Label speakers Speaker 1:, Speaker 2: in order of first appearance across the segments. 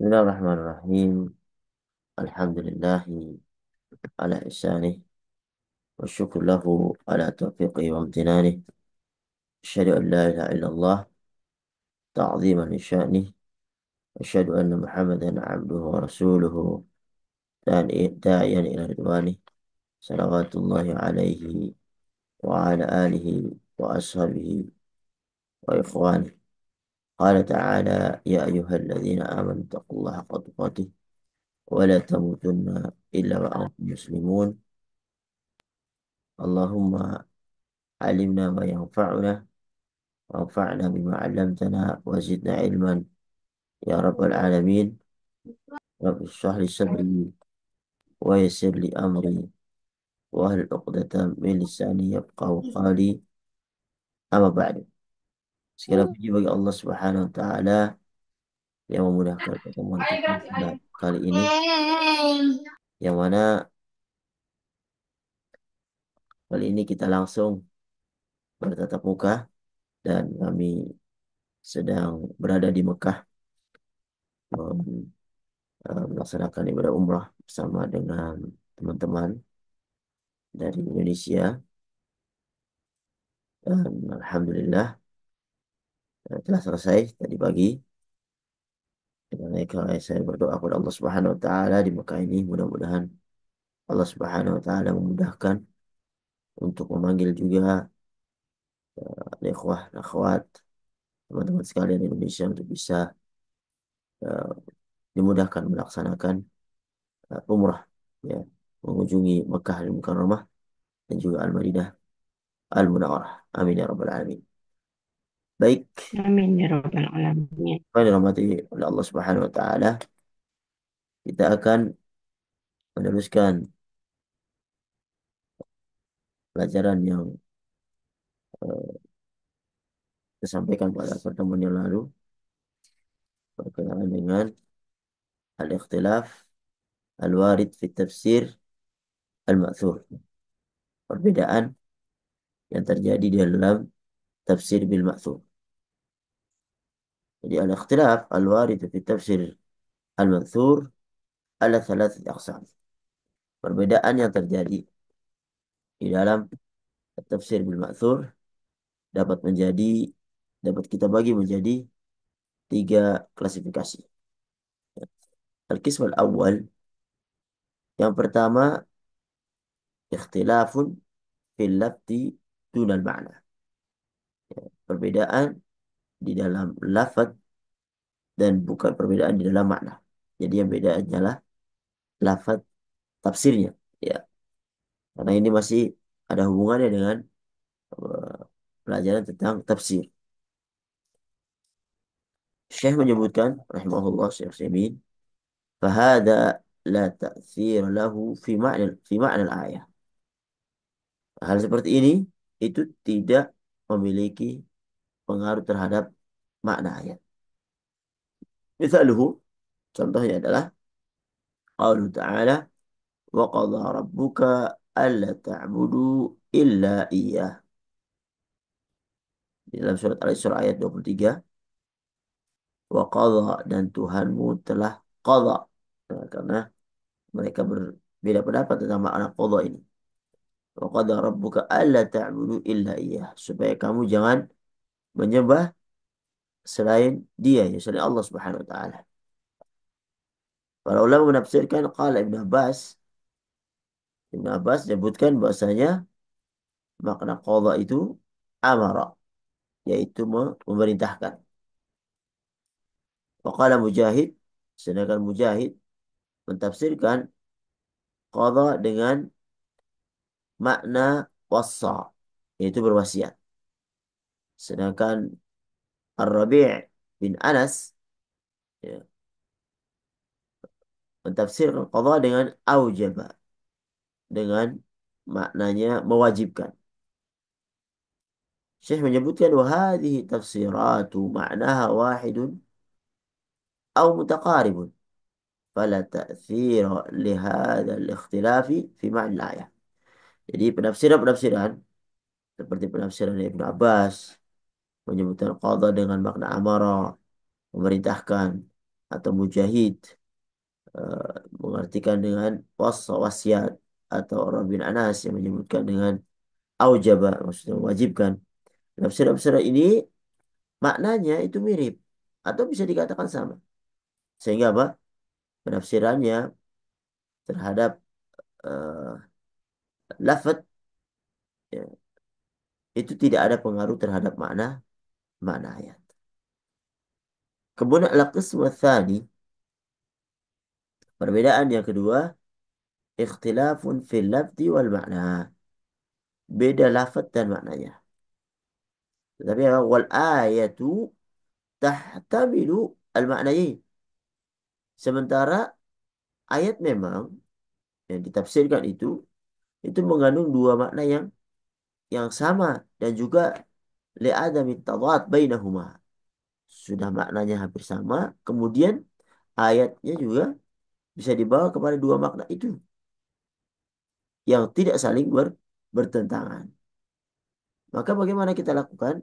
Speaker 1: Bismillahirrahmanirrahim. Alhamdulillah ala ihsanih wa syukur lahu ala taufiqih wa amtinanih. Asyhadu an la ilaha illallah ta'ziman li sya'nih. Asyhadu anna Muhammadan abduhu wa rasuluhu dan da'iyan ila ridwanih. Salawatullahi alaihi wa ala alihi wa ashabihi wa ikhwanih. Qala ta'ala ya ayyuhalladzina amanu taqullaha haqqa tuqatih wa la tamutunna illa wa antum muslimun. Allahumma alimna ma yanfa'una وانفعنا بما علمتنا وزدنا علما يا رب العالمين. رب اشرح لي صدري ويسر لي أمري واهل عقدة من لساني يفقهوا قولي. Amma ba'du. Segala puji bagi Allah Subhanahu wa taala yang memudahkan pertemuan kita pada kali ini, yang mana kali ini kita langsung bertatap muka dan kami sedang berada di Mekah, melaksanakan ibadah umrah bersama dengan teman-teman dari Indonesia. Dan alhamdulillah telah selesai tadi pagi. Dengan mereka saya berdoa kepada Allah Subhanahu wa taala di Mekah ini, mudah-mudahan Allah Subhanahu wa taala memudahkan untuk memanggil juga ikhwah, akhwat, teman-teman sekalian di Indonesia untuk bisa eh, dimudahkan melaksanakan umrah, ya, mengunjungi Mekah Al-Mukarramah dan juga Al-Madinah Al-Munawwarah. Amin ya rabbal alamin. Baik,
Speaker 2: Amin ya rabbal alamin.
Speaker 1: pada rahmati oleh Allah Subhanahu wa taala, kita akan meneruskan pelajaran yang eh, saya sampaikan pada pertemuan yang lalu berkenaan dengan al-ikhtilaf al-warid fi tafsir al-ma'thur. Perbedaan yang terjadi di dalam tafsir bil ma'thur. Jadi al-ikhtilaf al-warid fi tafsir al-ma'thur ala thalathati aqsam. Perbedaan yang terjadi di dalam tafsir bil ma'thur dapat menjadi dapat kita bagi menjadi tiga klasifikasi. Al-qism al-awwal, yang pertama, ikhtilafun fil lafzi dunal ma'na. Perbedaan di dalam lafaz dan bukan perbedaan di dalam makna. Jadi yang beda adalah lafaz tafsirnya. Ya, karena ini masih ada hubungannya dengan eh, pelajaran tentang tafsir. Syekh menyebutkan, rahimahullah, Syekh Utsaimin, "Fahada la ta'thir lahu fi ma'na al-ayah." Hal seperti ini itu tidak memiliki pengaruh terhadap makna ayat. Misalnya, contohnya adalah qaulu ta'ala, "Wa qadha rabbuka alla ta'budu illa iyyah." Di dalam surat Al-Isra ayat 23, wa qadha, dan Tuhanmu telah qadha. Nah, karena mereka berbeda pendapat tentang makna qadha ini. Wa qadha rabbuka alla ta'budu illa iyyah, supaya kamu jangan menyembah selain Dia, ya, selain Allah Subhanahu wa taala. Para ulama menafsirkan, qala Ibn Abbas menyebutkan bahasanya makna qadha itu amara, yaitu memerintahkan. Waqala Mujahid, sedangkan Mujahid mentafsirkan qadha dengan makna wassa, yaitu berwasiat. Sedangkan Ar-Rabi' bin Anas, ya, mentafsirkan qadha dengan aujaba, dengan maknanya mewajibkan. Syekh menyebutkan wahadihi tafsiratu ma'naha wahidun au mutaqaribun fala ta'thira lihada al-ikhtilafi fi ma'na ayah. Jadi penafsiran-penafsiran seperti penafsiran Ibnu Abbas menyebutkan qadha dengan makna amara, memerintahkan, atau Mujahid mengartikan dengan wasiat, atau Rabi bin Anas yang menyebutkan dengan aujaba, maksudnya mewajibkan. Tafsir-tafsir ini maknanya itu mirip atau bisa dikatakan sama. Sehingga apa? Penafsirannya terhadap eh, lafaz, ya, itu tidak ada pengaruh terhadap makna makna ayat. Kemudian al-qismu tsani, perbedaan yang kedua, ikhtilafun fil lafzi wal makna. Beda lafaz dan maknanya. Tapi apa? Wal ayatu tahtamilu al-maknayain. Sementara ayat memang yang ditafsirkan itu mengandung dua makna yang sama, dan juga li'adami tadad bainahuma. Sudah maknanya hampir sama, kemudian ayatnya juga bisa dibawa kepada dua makna itu yang tidak saling bertentangan. Maka bagaimana kita lakukan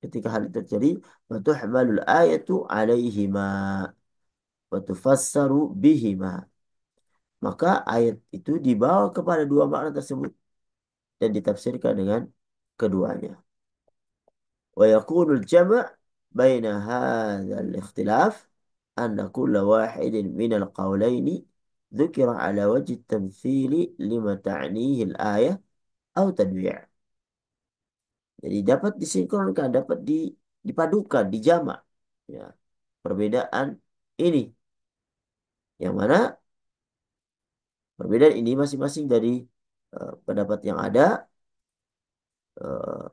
Speaker 1: ketika hal itu terjadi? Fatuhmalul ayatu alaihima wa tufassaru bihima. Maka ayat itu dibawa kepada dua makna tersebut dan ditafsirkan dengan keduanya. Wa yakunul jama' baina hadzal ikhtilaf anna kulla wahidin minal qawlaini dzukira ala wajhi tamthili lima ta'nihi al-ayah atau tadwi'. Jadi dapat disinkronkan, dapat dipadukan, dijamak. Ya, perbedaan ini, yang mana perbedaan ini masing-masing dari pendapat yang ada eh,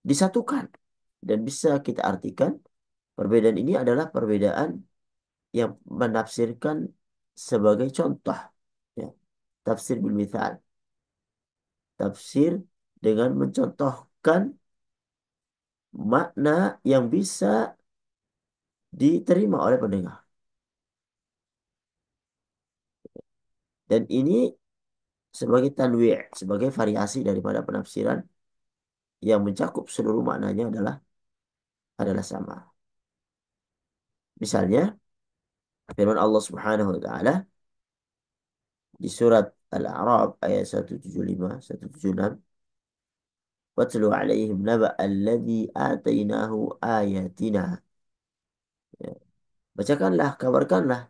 Speaker 1: disatukan dan bisa kita artikan perbedaan ini adalah perbedaan yang menafsirkan sebagai contoh. Ya, tafsir bil mithal, tafsir dengan mencontohkan makna yang bisa diterima oleh pendengar. Dan ini sebagai tanwi', sebagai variasi daripada penafsiran yang mencakup seluruh maknanya adalah sama. Misalnya firman Allah Subhanahu wa taala di surat Al-A'raf ayat 175 176, "Watlu 'alaihim naba alladzi atainahu ayatina." Ya, bacakanlah, kabarkanlah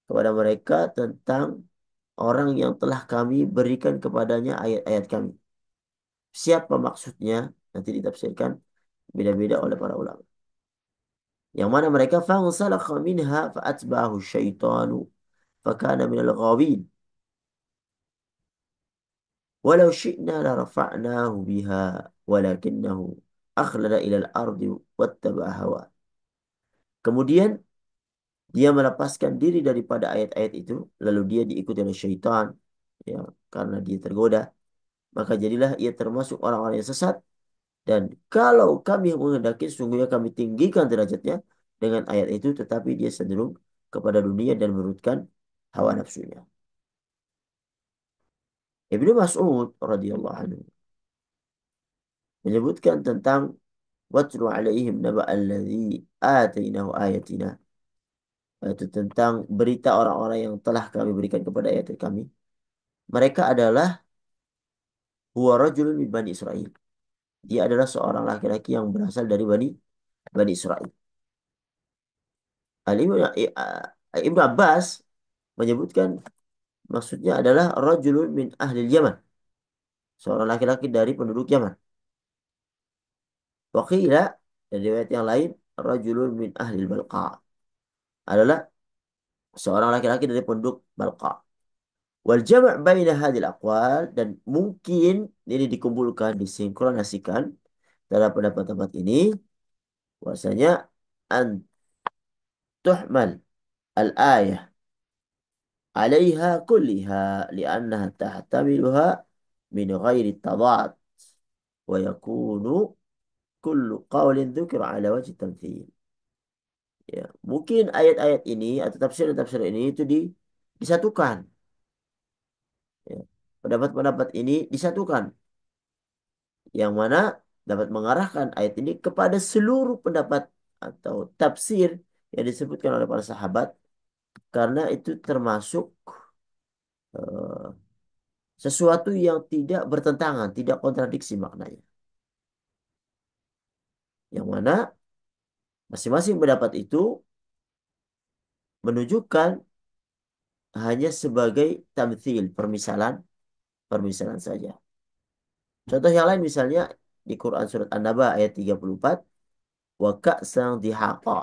Speaker 1: kepada mereka tentang orang yang telah kami berikan kepadanya ayat-ayat kami. Siapa maksudnya? Nanti ditafsirkan beda-beda oleh para ulama. Yang mana mereka fansalakha minha fa'atba'ahu syaitanu fakana minal ghawin. Walau syi'na la rafa'nahu biha walakinnahu akhlada ilal ardi wattaba'a hawa. Kemudian dia melepaskan diri daripada ayat-ayat itu, lalu dia diikuti oleh syaitan, ya, karena dia tergoda, maka jadilah ia termasuk orang-orang yang sesat. Dan kalau kami menghendaki, sungguhnya kami tinggikan derajatnya dengan ayat itu, tetapi dia cenderung kepada dunia dan menurutkan hawa nafsunya. Ibnu Mas'ud radhiyallahu anhu menyebutkan tentang watlu alaihim naba alladzi atainahu ayatina, yaitu tentang berita orang-orang yang telah kami berikan kepada ayat kami. Mereka adalah huwa rajulun min Bani Israel. Dia adalah seorang laki-laki yang berasal dari Bani Israel. Ibnu Abbas menyebutkan maksudnya adalah rajulun min ahli Yaman, seorang laki-laki dari penduduk Yaman. Waqila, dan riwayat yang lain, rajulun min ahli Balqa, adalah seorang laki-laki dari penduduk Balqa. Wal jama' baina hadhil aqwal, dan mungkin ini dikumpulkan, disinkronasikan dalam pendapat-pendapat ini, bahwasanya an tuhmal al-ayah 'alaiha kulliha li'annaha tahtamiluha min ghairi tadad wa yakunu kullu qawlin dzukira ala wajhi tamthil. Ya, mungkin ayat-ayat ini atau tafsir-tafsir ini itu disatukan. Ya. Pendapat-pendapat ini disatukan, yang mana dapat mengarahkan ayat ini kepada seluruh pendapat atau tafsir yang disebutkan oleh para sahabat karena itu termasuk eh, sesuatu yang tidak bertentangan, tidak kontradiksi maknanya. Yang mana masing-masing pendapat itu menunjukkan hanya sebagai tamthil, permisalan, permisalan saja. Contoh yang lain misalnya di Quran surat An-Naba ayat 34, wa ka'san dihaqa.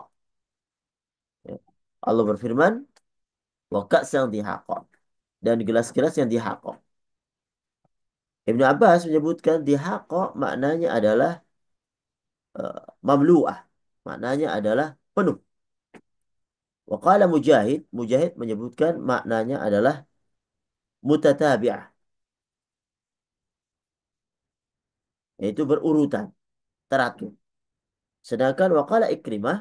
Speaker 1: Ya. Allah berfirman, wa ka'san dihaqa. Dan gelas-gelas yang dihaqa. Ibnu Abbas menyebutkan dihaqa maknanya adalah mamlu'ah. Maknanya adalah penuh. Wa qala Mujahid, Mujahid menyebutkan maknanya adalah mutatabi'ah, yaitu berurutan, teratur. Sedangkan waqala Ikrimah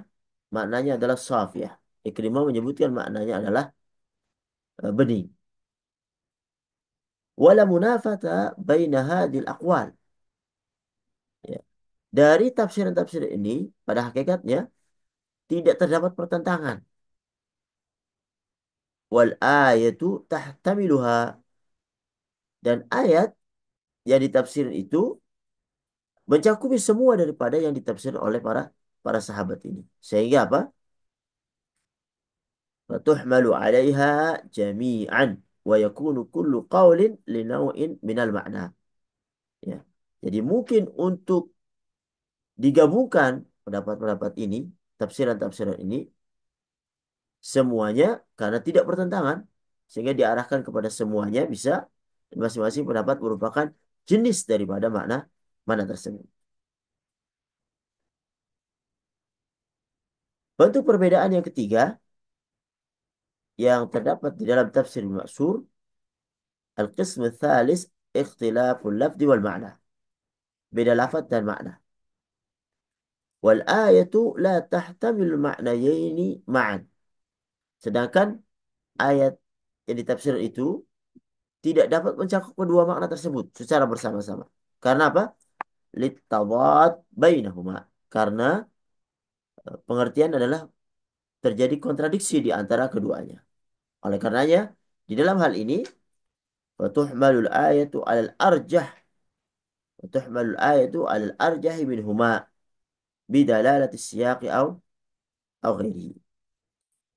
Speaker 1: maknanya adalah safiyah. Ikrimah menyebutkan maknanya adalah bening. Wala munafata baina hadil aqwal. Ya. Dari tafsiran-tafsir ini pada hakikatnya tidak terdapat pertentangan. Wal ayatu tahtamiluha, dan ayat yang ditafsirin itu mencakupi semua daripada yang ditafsir oleh para sahabat ini. Sehingga apa? Fatuhmalu 'alaiha jami'an wa yakunu kullu qawlin li naw'in minal ma'na. Ya. Jadi mungkin untuk digabungkan pendapat-pendapat ini, tafsiran-tafsiran ini semuanya karena tidak bertentangan sehingga diarahkan kepada semuanya bisa, masing-masing pendapat merupakan jenis daripada makna mana tersebut. Bentuk perbedaan yang ketiga yang terdapat di dalam tafsir Ma'sur, al-qism tsalis ikhtilaful lafzi wal ma'na. Beda lafaz dan makna. Wal ayatu la tahtamil ma'nayaini ma'an. Sedangkan ayat yang ditafsir itu tidak dapat mencakup kedua makna tersebut secara bersama-sama. Karena apa? Littadad bainahuma. Karena pengertian adalah terjadi kontradiksi di antara keduanya. Oleh karenanya, di dalam hal ini, fatuhmalul ayatu alal arjah. Fatuhmalul ayatu alal arjahi minhuma bidalalati siyaqi au ghairihi.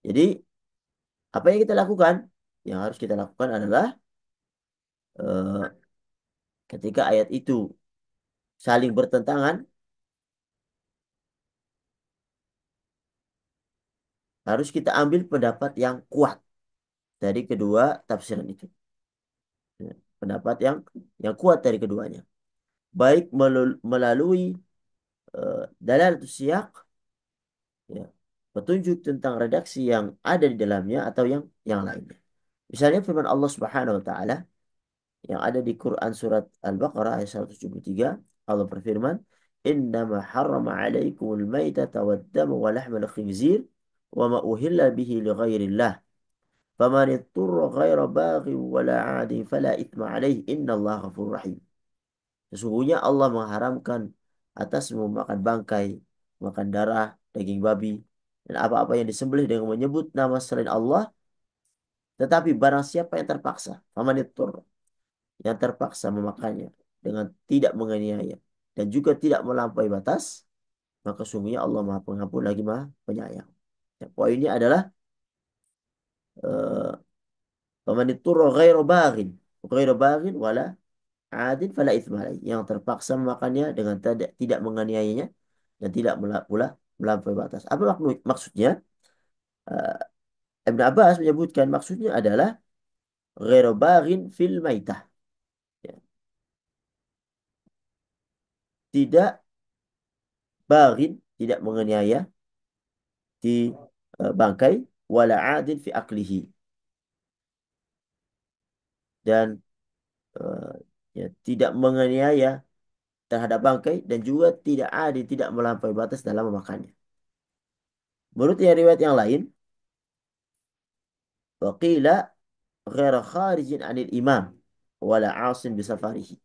Speaker 1: Jadi, apa yang kita lakukan? Yang harus kita lakukan adalah eh, ketika ayat itu saling bertentangan, harus kita ambil pendapat yang kuat dari kedua tafsiran itu. Ya, pendapat yang kuat dari keduanya. Baik melalui dalalatus siyaq, ya, petunjuk tentang redaksi yang ada di dalamnya atau yang lainnya. Misalnya firman Allah Subhanahu wa taala yang ada di Quran surat Al-Baqarah ayat 173, Allah berfirman, "Innama harrama 'alaikumul maitata wad-dama wa lahmal khinzir wa ma uhilla bihi li ghairillah. Faman itturra ghaira baghin wala 'adin fala itsma 'alaihi innallaha ghafurur rahim." Sesungguhnya Allah mengharamkan atasmu makan bangkai, makan darah, daging babi, dan apa-apa yang disembelih dengan menyebut nama selain Allah, tetapi barang siapa yang terpaksa, famanitur, yang terpaksa memakannya dengan tidak menganiaya dan juga tidak melampaui batas, maka sungguhnya Allah Maha Pengampun lagi Maha Penyayang. Ya, poinnya adalah eh, famanitur ghairu baghin wala adin fala itsma alaih. Yang terpaksa memakannya dengan tidak menganiayanya dan tidak pula melampaui batas. Apa maksudnya? Eh, Ibn Abbas menyebutkan maksudnya adalah ghairu baghin fil maitah. Ya, tidak baghin, tidak menganiaya di bangkai, wala adin fi aklihi, dan eh, ya, tidak menganiaya terhadap bangkai dan juga tidak adil, tidak melampaui batas dalam memakannya. Menurut riwayat yang lain, waqila ghaira kharijin anil imam wala asin bisafarihi.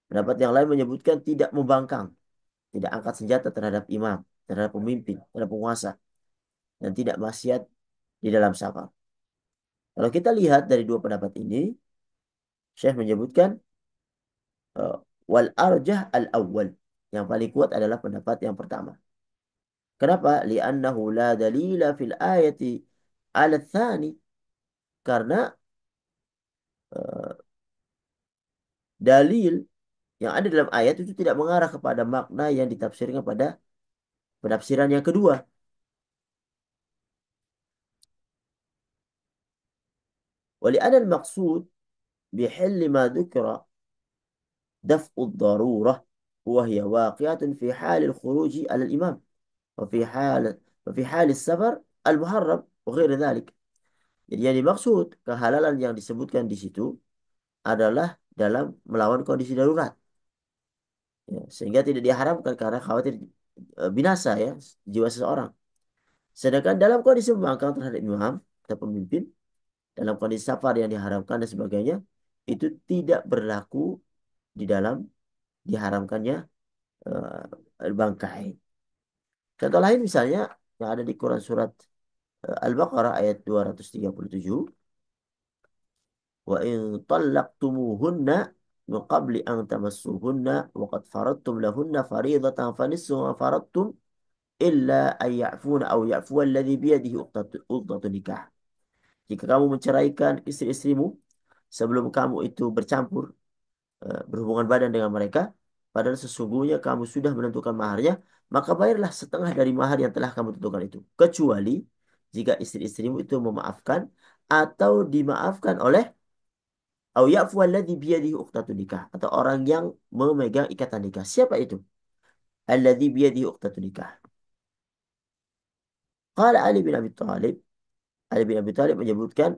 Speaker 1: Pendapat yang lain menyebutkan tidak membangkang, tidak angkat senjata terhadap imam, terhadap pemimpin, terhadap penguasa. dan tidak maksiat di dalam safar. Kalau kita lihat dari dua pendapat ini, Syekh menyebutkan eh, wal arjah al awwal. Yang paling kuat adalah pendapat yang pertama. Kenapa? Li'annahu la dalila fil ayati ala tsani. Karena eh, dalil yang ada dalam ayat itu tidak mengarah kepada makna yang ditafsirkan pada penafsiran yang kedua. ولأن المقصود بحل ما ذكر دفع الضرورة وهي واقعة في حال الخروج على الإمام وفي حال السفر المحرم وغير ذلك. Jadi yang dimaksud kehalalan yang disebutkan di situ adalah dalam melawan kondisi darurat. Ya, sehingga tidak diharamkan karena khawatir binasa ya jiwa seseorang. Sedangkan dalam kondisi membangkang terhadap imam atau pemimpin, dalam kondisi safar yang diharamkan dan sebagainya, itu tidak berlaku di dalam diharamkannya bangkai. Contoh lain misalnya yang ada di Quran surat Al-Baqarah ayat 237, wa in talaqtumuhunna min qabli an tamassuhunna wa qad faradtum lahunna fariidatan fa nisfu ma faradtum illa an ya'funa aw ya'fuwa alladhi biyadihi uqdatun nikah. Jika kamu menceraikan istri-istrimu sebelum kamu itu bercampur berhubungan badan dengan mereka, padahal sesungguhnya kamu sudah menentukan maharnya, maka bayarlah setengah dari mahar yang telah kamu tentukan itu. Kecuali jika istri-istrimu itu memaafkan atau dimaafkan oleh au ya'fu alladhi biyadihi uqtatun nikah, atau orang yang memegang ikatan nikah. Siapa itu? Alladhi biyadihi uqtatun nikah. Qala Ali bin Abi Thalib. Ali bin Abi Thalib menyebutkan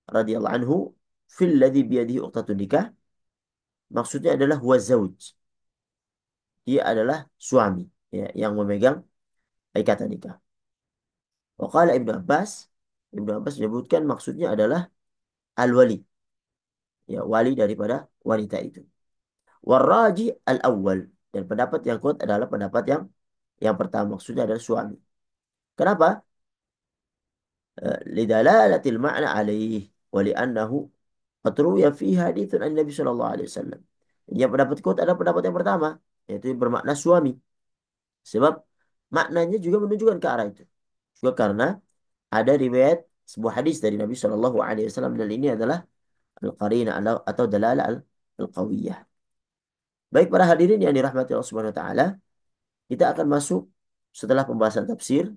Speaker 1: radhiyallahu anhu fil ladzi biyadihi uqtatun nikah, maksudnya adalah huwa zauj. Dia adalah suami ya, yang memegang ikatan nikah. Waqala Ibnu Abbas, Ibnu Abbas menyebutkan maksudnya adalah al-wali, ya wali daripada wanita itu. Warraji al-awwal, dan pendapat yang kuat adalah pendapat yang pertama, maksudnya adalah suami. Kenapa? Lidalalatil ma'na alaih wa li'annahu qad ruwiya fihi haditsun an Nabi sallallahu alaihi wasallam. Yang pendapat kuat adalah pendapat yang pertama, yaitu bermakna suami. Sebab maknanya juga menunjukkan ke arah itu. Juga karena ada riwayat sebuah hadis dari Nabi Shallallahu Alaihi Wasallam, dan ini adalah al-qarina atau dalalah al-qawiyah. Baik para hadirin yang dirahmati Allah Subhanahu Wa Taala, kita akan masuk setelah pembahasan tafsir,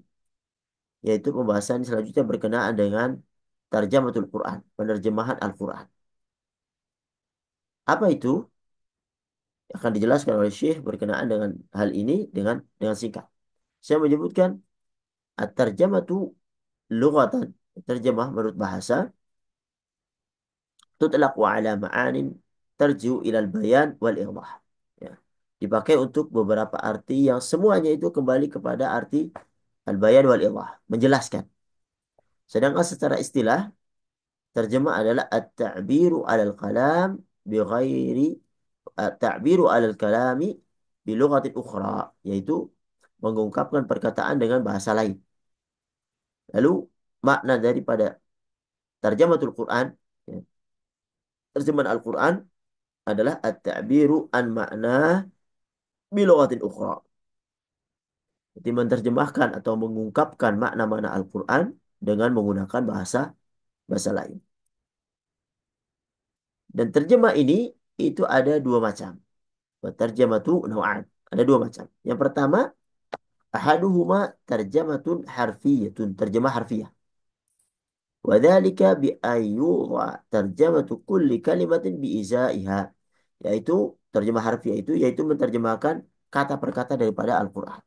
Speaker 1: yaitu pembahasan selanjutnya berkenaan dengan tarjamatul Quran, penerjemahan Al-Quran. Apa itu? Akan dijelaskan oleh Syekh berkenaan dengan hal ini dengan singkat. Saya menyebutkan at-tarjamatu lughatan, terjemah menurut bahasa, tutlaqu ala ma'anin tarji'u ilal bayan wal idah. Ya. Dipakai untuk beberapa arti yang semuanya itu kembali kepada arti al-bayan wal idah, menjelaskan. Sedangkan secara istilah, terjemah adalah at-ta'biru alal kalam bi ghairi at-ta'biru alal kalami bi lughatin ukhra, yaitu mengungkapkan perkataan dengan bahasa lain. Lalu makna daripada tarjamatul Quran, ya, terjemahan Al-Quran adalah at-ta'biru an makna bilughatin ukhra. Jadi menerjemahkan atau mengungkapkan makna-makna Al-Quran dengan menggunakan bahasa bahasa lain. Dan terjemah ini itu ada dua macam. Terjematu naw'an. Ada dua macam. Yang pertama, ahaduhuma terjematun harfiyatun. Terjemah harfiah. Wadhalika bi ayyudha terjematu kulli kalimatin bi izaiha. Yaitu terjemah harfiah itu yaitu menerjemahkan kata per kata daripada Al-Quran.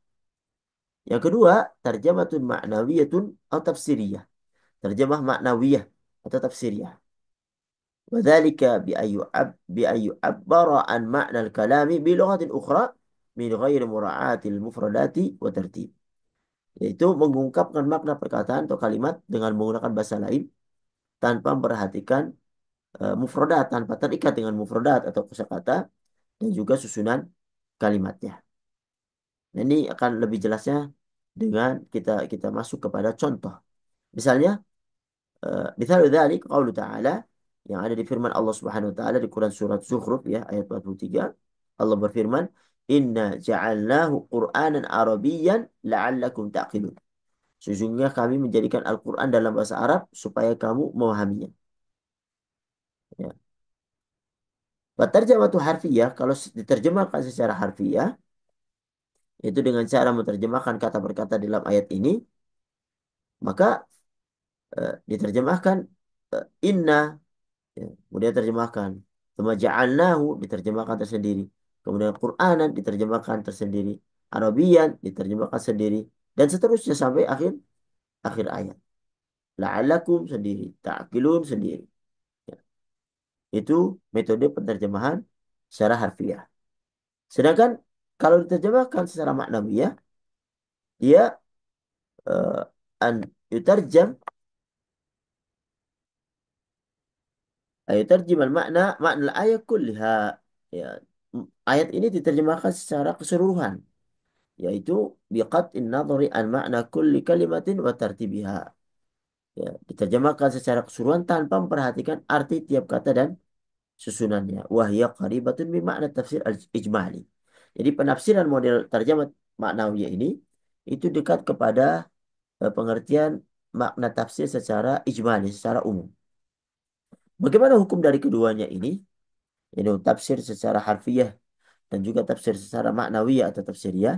Speaker 1: Yang kedua, tarjamatun ma'nawiyatun atau tafsiriyah. Terjemah maknawiyah atau tafsiriyah. Wadzalika bi ayu abbara an ma'na al-kalami bi lughatin ukhra min ghairi mura'atil mufradati wa tertib. Yaitu mengungkapkan makna perkataan atau kalimat dengan menggunakan bahasa lain tanpa memperhatikan mufradat, tanpa terikat dengan mufradat atau kosakata dan juga susunan kalimatnya. Nah, ini akan lebih jelasnya dengan kita kita masuk kepada contoh. Misalnya, misal dzalik qaulu ta'ala yang ada di firman Allah Subhanahu wa taala di Quran surat Zukhruf ya ayat 43. Allah berfirman, "Inna ja'alnahu Qur'anan Arabiyyan la'allakum ta'qilun." Sesungguhnya kami menjadikan Al-Quran dalam bahasa Arab supaya kamu memahaminya. Ya. Terjemah harfiyah, kalau diterjemahkan secara harfiah, itu dengan cara menerjemahkan kata per kata dalam ayat ini, maka diterjemahkan inna, ya, kemudian terjemahkan. Tsumma ja'alnahu diterjemahkan tersendiri. Kemudian Qur'anan diterjemahkan tersendiri. Arabian diterjemahkan sendiri. Dan seterusnya sampai akhir akhir ayat. La'allakum sendiri. Ta'qilun sendiri. Ya. Itu metode penerjemahan secara harfiah. Sedangkan kalau diterjemahkan secara maknawiyah, dia eh, an yutarjam yutarjimal makna makna ayat kulliha. Ya, ayat ini diterjemahkan secara keseluruhan, yaitu biqat'in nadhari an makna kulli kalimatin wa tartibiha. Ya, diterjemahkan secara keseluruhan tanpa memperhatikan arti tiap kata dan susunannya. Wahya qaribatun min makna tafsir ijmali. Jadi penafsiran model terjemah maknawiyah ini itu dekat kepada pengertian makna tafsir secara ijmali, secara umum. Bagaimana hukum dari keduanya ini? Ini tafsir secara harfiah dan juga tafsir secara maknawiyah atau tafsiriyah.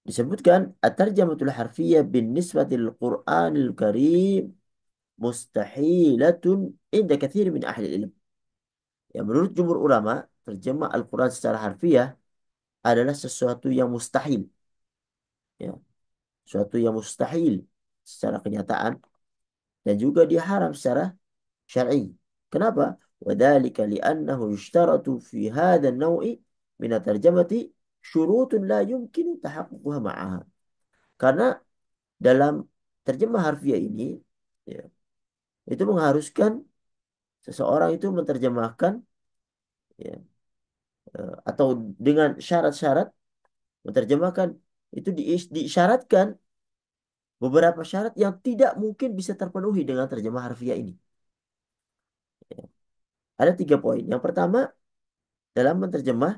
Speaker 1: Disebutkan at-tarjamatul harfiyyah bin nisbatil Qur'anil Karim mustahilatun inda kathir min ahli ilm. Ya, menurut jumhur ulama, terjemah Al-Quran secara harfiah adalah sesuatu yang mustahil. Ya, sesuatu yang mustahil secara kenyataan dan juga diharam secara syar'i. Kenapa? Wadhalika li'annahu yushtaratu fi hadha an-naw'i min at-tarjamati syurutun la yumkinu tahaqququha ma'aha. Karena dalam terjemah harfiah ini ya, itu mengharuskan seseorang itu menerjemahkan ya, atau dengan syarat-syarat menerjemahkan itu diisyaratkan beberapa syarat yang tidak mungkin bisa terpenuhi dengan terjemah harfiah ini. Ya. Ada 3 poin. Yang pertama, dalam menerjemah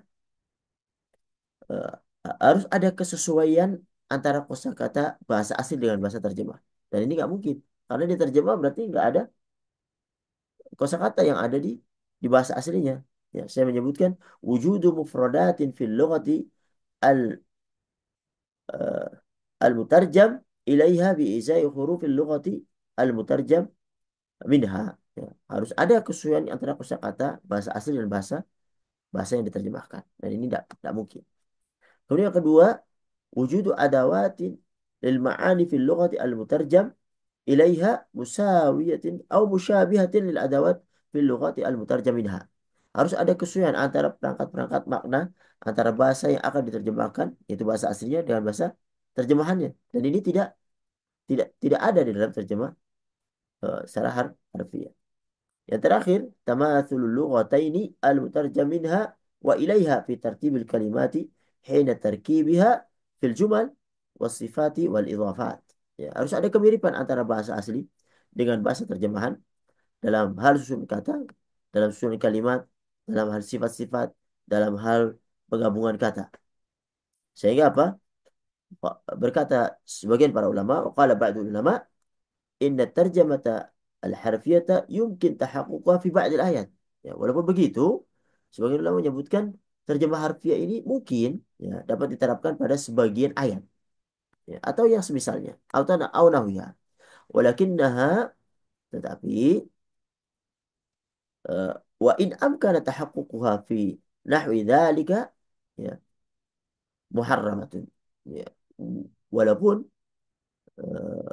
Speaker 1: eh, harus ada kesesuaian antara kosakata bahasa asli dengan bahasa terjemah. Dan ini nggak mungkin. Karena diterjemah berarti nggak ada kosakata yang ada di bahasa aslinya. Ya, saya menyebutkan wujudu mufradatin fil lughati al eh, al-mutarjam ilaiha bi izai hurufil lughati al-mutarjam minha. Ya, harus ada kesesuaian antara kosakata bahasa asli dan bahasa bahasa yang diterjemahkan. Dan ini tidak mungkin. Kemudian yang kedua, wujudu adawatin lil ma'ani fil lughati al-mutarjam ilaiha musawiyatin atau musyabihatin lil adawat fil lughati al-mutarjam minha. Harus ada kesesuaian antara perangkat-perangkat makna antara bahasa yang akan diterjemahkan, yaitu bahasa aslinya dengan bahasa terjemahannya. Dan ini tidak ada di dalam terjemah secara harfiah. Yang terakhir, tamatsulul lughataini al-mutarjam minha wa ilaiha fi tartibil kalimati hina tarkibiha fil jumal was-sifati wal idhafat. Ya, harus ada kemiripan antara bahasa asli dengan bahasa terjemahan dalam hal susun kata, dalam susunan kalimat, dalam hal sifat-sifat, dalam hal penggabungan kata. Sehingga apa? Berkata sebagian para ulama, qala ba'du ulama, inna tarjamata al-harfiyata yumkin tahaqquqha fi ba'dil ayat. Ya, walaupun begitu, sebagian ulama menyebutkan terjemah harfiah ini mungkin ya, dapat diterapkan pada sebagian ayat ya, atau yang semisalnya atau nahwiha. Walakinnaha tetapi eh, wa in amkana tahaqququha fi nahwi dzalika ya muharramatun. Ya, walaupun eh,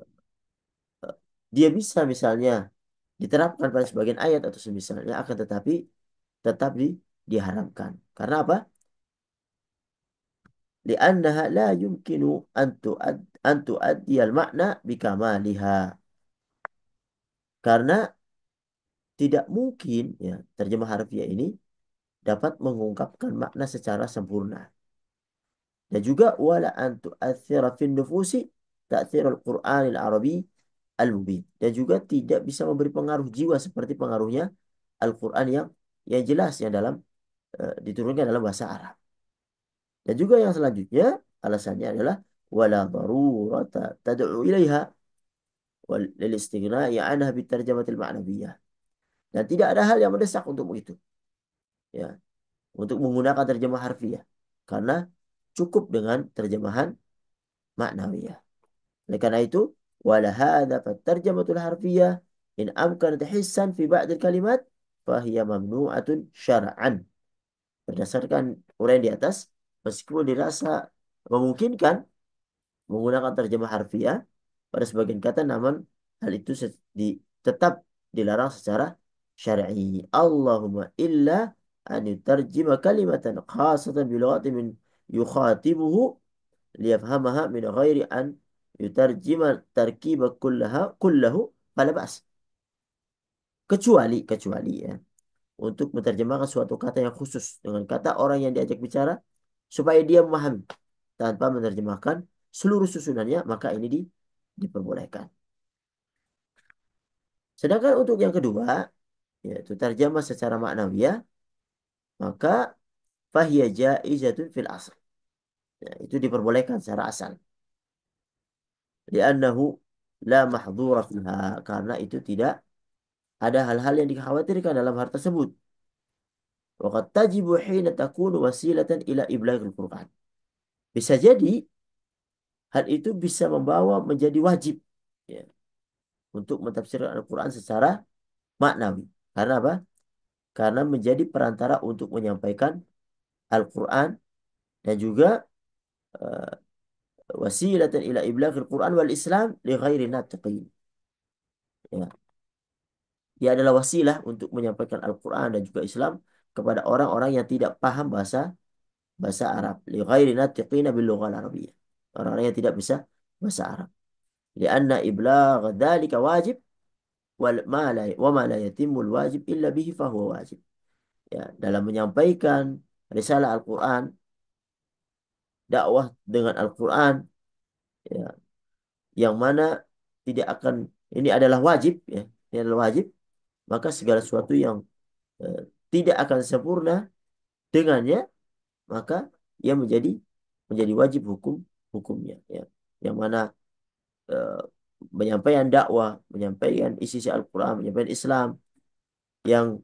Speaker 1: dia bisa misalnya diterapkan pada sebagian ayat atau semisalnya akan tetapi tetap diharamkan. Karena apa? Li'annaha la yumkinu an tuaddi al-makna bikamaliha. Karena tidak mungkin ya terjemah harfiah ini dapat mengungkapkan makna secara sempurna. Dan juga wala an tu'athira fin nufusi ta'thir al-Qur'an al-Arabi al-mubin. Dan juga tidak bisa memberi pengaruh jiwa seperti pengaruhnya Al-Quran yang jelas yang diturunkan dalam bahasa Arab. Dan juga yang selanjutnya alasannya adalah wala darurata tad'u ilaiha wal lil istighna'i anha bitarjamatil ma'nawiyah. Dan tidak ada hal yang mendesak untuk begitu. Ya, untuk menggunakan terjemah harfiah. Karena cukup dengan terjemahan maknawiyah. Oleh karena itu, wala hadza fatarjamatul harfiyah in amkanat hissan fi ba'dil kalimat fahiya mamnu'atun syar'an. Berdasarkan uraian di atas, meskipun dirasa memungkinkan menggunakan terjemah harfiah pada sebagian kata, namun hal itu tetap dilarang secara syar'i. Allahumma illa an yutarjima kalimatan khasatan bilughati min yukhatibuhu liyafhamaha min ghairi an yutarjima tarkiba kullahu fala bas. Kecuali ya, untuk menerjemahkan suatu kata yang khusus dengan kata orang yang diajak bicara supaya dia memahami tanpa menerjemahkan seluruh susunannya, maka ini diperbolehkan. Sedangkan untuk yang kedua, yaitu terjemah secara maknawiyah, maka fahiyya jaizatun fil asl. Ya, itu diperbolehkan secara asal. Li'annahu la mahdhura fiha, karena itu tidak ada hal-hal yang dikhawatirkan dalam hal tersebut. Waqad tajibu hina takunu wasilatan ila iblagil Qur'an. Bisa jadi hal itu bisa membawa menjadi wajib, ya, untuk mentafsirkan Al-Quran secara maknawi. Karena apa? Karena menjadi perantara untuk menyampaikan Al-Quran dan juga uh, wasilatan ila iblaghil Quran wal Islam li ghairi natiqin. Ya. Dia adalah wasilah untuk menyampaikan Al-Quran dan juga Islam kepada orang-orang yang tidak paham bahasa bahasa Arab. Li ghairi natiqina bil lughal arabiyyah. Orang-orang yang tidak bisa bahasa Arab. Lianna iblagh dzalika wajib wa ma la yatimul wajib illa bihi fahuwa wajib. Ya, dalam menyampaikan risalah Al-Quran, dakwah dengan Al-Quran, ya, yang mana tidak akan, ini adalah wajib, ya, ini adalah wajib, maka segala sesuatu yang eh, tidak akan sempurna dengannya, maka ia menjadi wajib hukumnya, ya. Yang mana eh, menyampaikan dakwah, menyampaikan isi-isi Al-Quran, menyampaikan Islam yang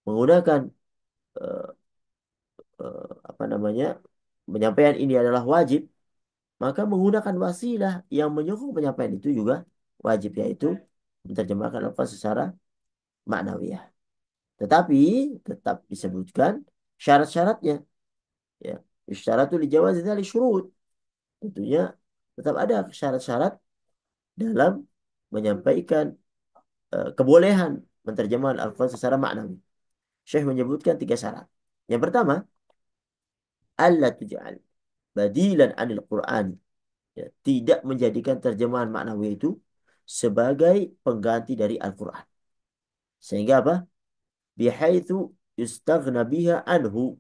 Speaker 1: menggunakan eh, apa namanya, menyampaikan ini adalah wajib, maka menggunakan wasilah yang menyokong penyampaian itu juga wajib, yaitu menerjemahkan Al-Quran secara maknawiyah. Tetapi tetap disebutkan syarat-syaratnya. Ya, syaratul lijawazi dzalik syurut. Tentunya tetap ada syarat-syarat dalam menyampaikan kebolehan menerjemahkan Al-Quran secara maknawi. Syekh menyebutkan tiga syarat. Yang pertama, alla tuj'al badilan anil Qur'an. Ya, tidak menjadikan terjemahan maknawi itu sebagai pengganti dari Al-Quran. Sehingga apa? Bihaitsu yustaghna biha anhu.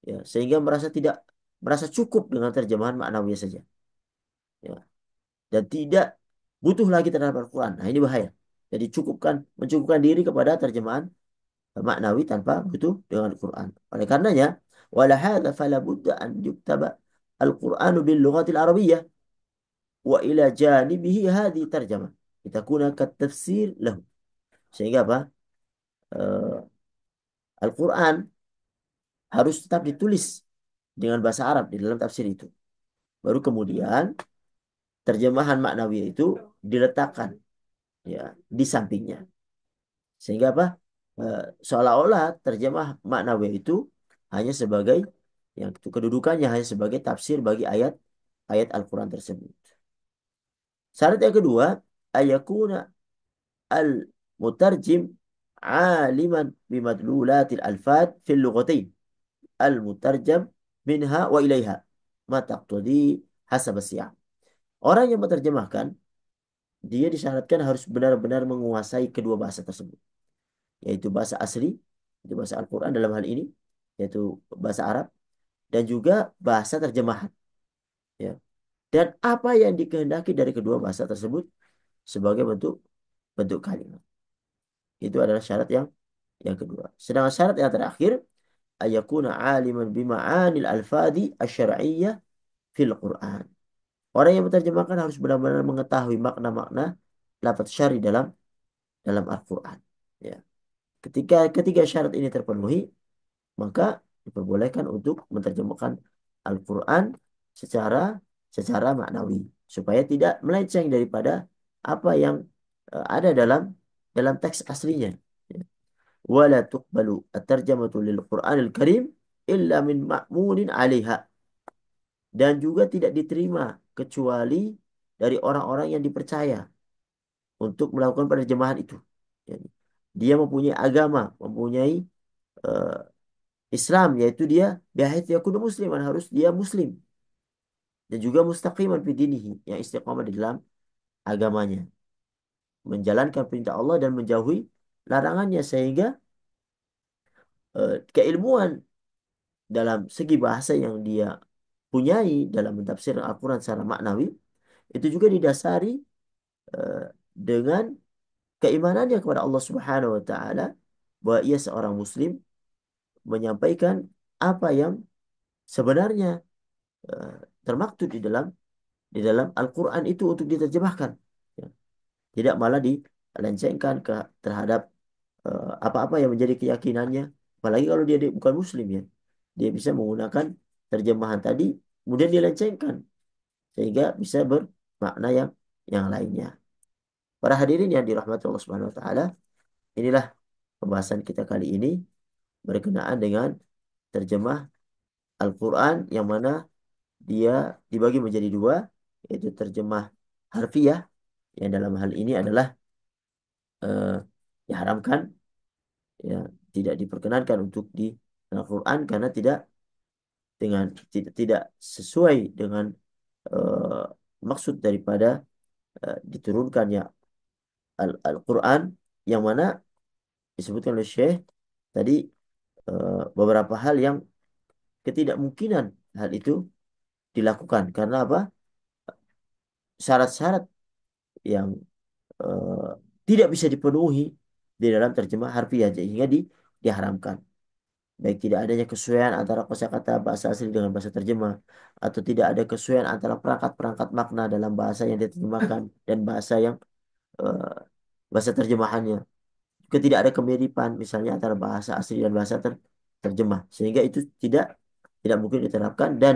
Speaker 1: Ya, sehingga merasa cukup dengan terjemahan maknawi saja. Ya, dan tidak butuh lagi terhadap Al-Quran. Nah, ini bahaya. Jadi mencukupkan diri kepada terjemahan maknawi tanpa butuh dengan Al-Quran. Oleh karenanya, wala hadza fala budda an yuktaba Al-Qur'anu bil lughatil arabiyyah wa ila janibihi hadhi tarjamah litakuna kat tafsir lahu. Sehingga apa? Eh, Al-Quran harus tetap ditulis dengan bahasa Arab di dalam tafsir itu. Baru kemudian terjemahan maknawi itu diletakkan, ya, di sampingnya. Sehingga apa? Seolah-olah terjemah maknawi itu hanya sebagai, yang kedudukannya hanya sebagai tafsir bagi ayat Al-Quran tersebut. Syarat yang kedua, ayakuna al-mutarjim aliman bimadlulatil alfad fil lughatain al-mutarjam minha wa ilaiha ma taqtadi hasab siyaq. Orang yang menerjemahkan, dia disyaratkan harus benar-benar menguasai kedua bahasa tersebut, yaitu bahasa asli, itu bahasa Al-Quran dalam hal ini, yaitu bahasa Arab, dan juga bahasa terjemahan. Ya. Dan apa yang dikehendaki dari kedua bahasa tersebut sebagai bentuk bentuk kalimat. Itu adalah syarat yang kedua. Sedangkan syarat yang terakhir ayakuna aliman bima'anil alfadi asyar'iyyah fil Quran. Orang yang menerjemahkan harus benar-benar mengetahui makna-makna lafaz syar'i dalam Al-Quran. Ya. Ketika ketiga syarat ini terpenuhi, maka diperbolehkan untuk menerjemahkan Al-Quran secara secara maknawi supaya tidak melenceng daripada apa yang ada dalam teks aslinya. Ya. Wala tuqbalu at-tarjamatu lil Qur'anil Karim illa min ma'munin 'alaiha, dan juga tidak diterima kecuali dari orang-orang yang dipercaya untuk melakukan penerjemahan itu. Yani, dia mempunyai agama, mempunyai eh, Islam, yaitu dia bihaitsu yakunu musliman, harus dia muslim dan juga mustaqiman fi dinihi, yang istiqamah di dalam agamanya, menjalankan perintah Allah dan menjauhi larangannya, sehingga keilmuan dalam segi bahasa yang dia punyai dalam mentafsir Al-Quran secara maknawi itu juga didasari eh, dengan keimanannya kepada Allah Subhanahu wa taala, bahwa ia seorang muslim menyampaikan apa yang sebenarnya eh, termaktub di dalam Al-Quran itu untuk diterjemahkan. Ya. Tidak malah dilencengkan terhadap apa-apa yang menjadi keyakinannya. Apalagi kalau dia bukan muslim ya. Dia bisa menggunakan terjemahan tadi, kemudian dilencengkan. Sehingga bisa bermakna yang lainnya. Para hadirin yang dirahmati Allah Subhanahu wa taala, inilah pembahasan kita kali ini berkenaan dengan terjemah Al-Quran, yang mana dia dibagi menjadi dua, yaitu terjemah harfiah, yang dalam hal ini adalah eh, diharamkan, ya, tidak diperkenankan untuk di Al-Quran karena tidak sesuai dengan eh, maksud daripada diturunkannya Al-Quran, yang mana disebutkan oleh Syekh tadi beberapa hal yang ketidakmungkinan hal itu dilakukan karena apa? Syarat-syarat yang eh, tidak bisa dipenuhi di dalam terjemah harfiah, sehingga diharamkan. Baik tidak adanya kesesuaian antara kosakata bahasa asli dengan bahasa terjemah, atau tidak ada kesesuaian antara perangkat-perangkat makna dalam bahasa yang diterjemahkan dan eh, bahasa terjemahannya. Juga tidak ada kemiripan misalnya antara bahasa asli dan bahasa terjemah, sehingga itu tidak tidak mungkin diterapkan, dan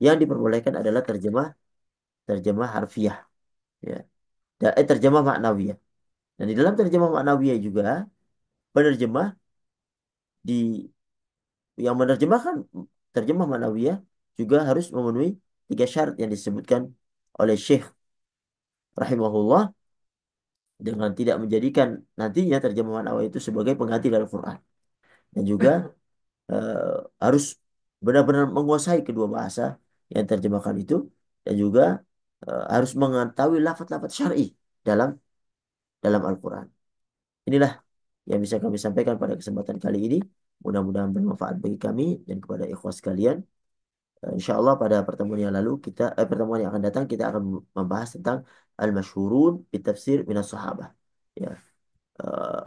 Speaker 1: yang diperbolehkan adalah terjemah terjemah harfiah, ya. Terjemah maknawiyah. Dan di dalam terjemah maknawiyah juga penerjemah di yang menerjemahkan terjemah Manawiyah juga harus memenuhi tiga syarat yang disebutkan oleh Syekh rahimahullah, dengan tidak menjadikan nantinya terjemah Manawiyah itu sebagai pengganti dari Quran, dan juga eh, harus benar-benar menguasai kedua bahasa yang terjemahkan itu, dan juga harus mengetahui lafaz-lafaz syar'i dalam dalam Al-Quran. Inilah yang bisa kami sampaikan pada kesempatan kali ini. Mudah-mudahan bermanfaat bagi kami dan kepada ikhwas sekalian. Insya Allah pada pertemuan yang lalu pertemuan yang akan datang kita akan membahas tentang al-masyhurun bitafsir minas sahabah. Ya, eh,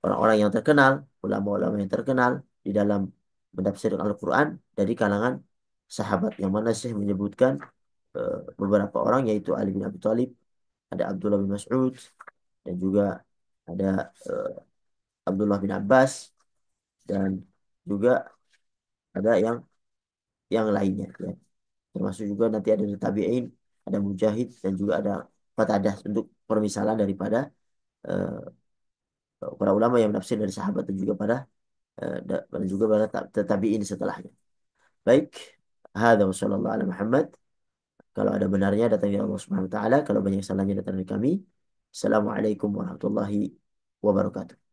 Speaker 1: orang-orang yang terkenal, ulama-ulama yang terkenal di dalam menafsirkan Al-Quran dari kalangan sahabat, yang mana Syekh menyebutkan beberapa orang, yaitu Ali bin Abi Thalib, ada Abdullah bin Mas'ud, dan juga ada eh, Abdullah bin Abbas, dan juga ada yang lainnya, ya. Termasuk juga nanti ada tabi'in, ada Mujahid, dan juga ada Qatadah, untuk permisalan daripada eh, para ulama yang menafsir dari sahabat, dan juga dan juga pada tabi'in setelahnya. Baik, hadza wa sallallahu ala Muhammad. Kalau ada benarnya datang dari Allah Subhanahu wa taala, kalau banyak salahnya datang dari kami. Assalamualaikum warahmatullahi wabarakatuh.